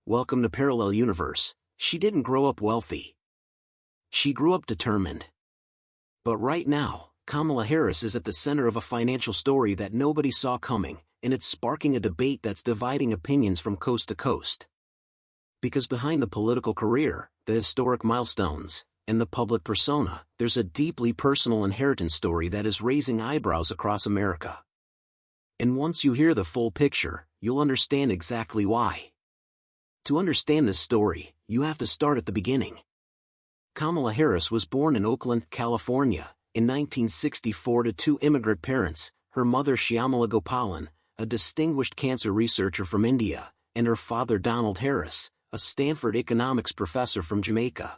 Welcome to Parallel Universe. She didn't grow up wealthy. She grew up determined. But right now, Kamala Harris is at the center of a financial story that nobody saw coming, and it's sparking a debate that's dividing opinions from coast to coast. Because behind the political career, the historic milestones, and the public persona, there's a deeply personal inheritance story that is raising eyebrows across America. And once you hear the full picture, you'll understand exactly why. To understand this story, you have to start at the beginning. Kamala Harris was born in Oakland, California, in 1964 to two immigrant parents, her mother Shyamala Gopalan, a distinguished cancer researcher from India, and her father Donald Harris, a Stanford economics professor from Jamaica.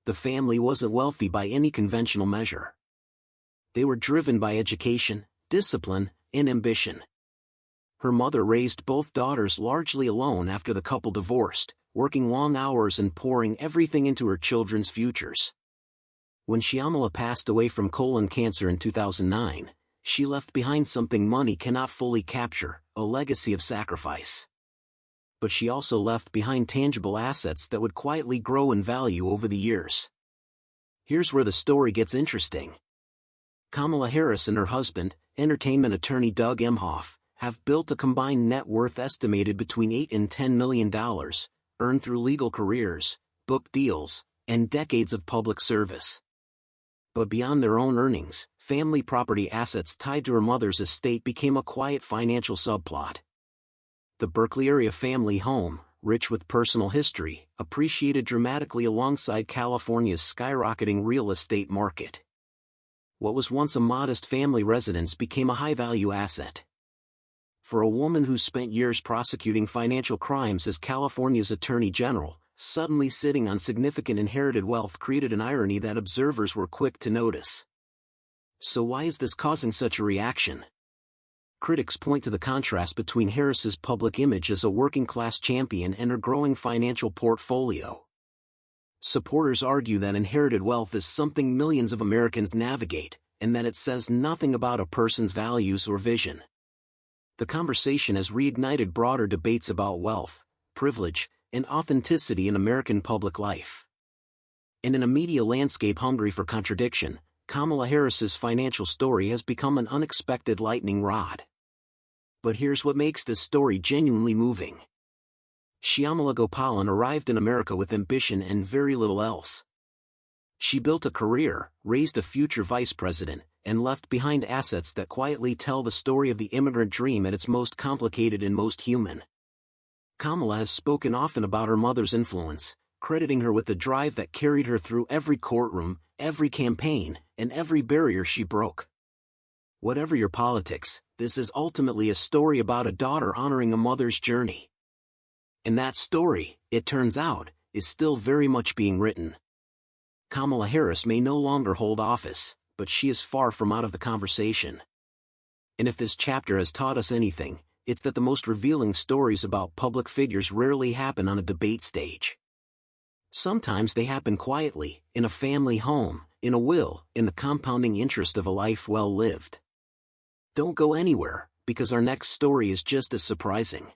The family wasn't wealthy by any conventional measure. They were driven by education, discipline, and ambition. Her mother raised both daughters largely alone after the couple divorced, working long hours and pouring everything into her children's futures. When Shyamala passed away from colon cancer in 2009, she left behind something money cannot fully capture, a legacy of sacrifice. But she also left behind tangible assets that would quietly grow in value over the years. Here's where the story gets interesting. Kamala Harris and her husband, entertainment attorney Doug Emhoff, have built a combined net worth estimated between $8 and $10 million, earned through legal careers, book deals, and decades of public service. But beyond their own earnings, family property assets tied to her mother's estate became a quiet financial subplot. The Berkeley area family home, rich with personal history, appreciated dramatically alongside California's skyrocketing real estate market. What was once a modest family residence became a high-value asset. For a woman who spent years prosecuting financial crimes as California's Attorney General, suddenly sitting on significant inherited wealth created an irony that observers were quick to notice. So why is this causing such a reaction? Critics point to the contrast between Harris's public image as a working-class champion and her growing financial portfolio. Supporters argue that inherited wealth is something millions of Americans navigate, and that it says nothing about a person's values or vision. The conversation has reignited broader debates about wealth, privilege, and authenticity in American public life. And in a media landscape hungry for contradiction, Kamala Harris's financial story has become an unexpected lightning rod. But here's what makes this story genuinely moving. Shyamala Gopalan arrived in America with ambition and very little else. She built a career, raised a future vice president, and left behind assets that quietly tell the story of the immigrant dream at its most complicated and most human. Kamala has spoken often about her mother's influence, crediting her with the drive that carried her through every courtroom, every campaign, and every barrier she broke. Whatever your politics, this is ultimately a story about a daughter honoring a mother's journey. And that story, it turns out, is still very much being written. Kamala Harris may no longer hold office, but she is far from out of the conversation. And if this chapter has taught us anything, it's that the most revealing stories about public figures rarely happen on a debate stage. Sometimes they happen quietly, in a family home, in a will, in the compounding interest of a life well lived. Don't go anywhere, because our next story is just as surprising.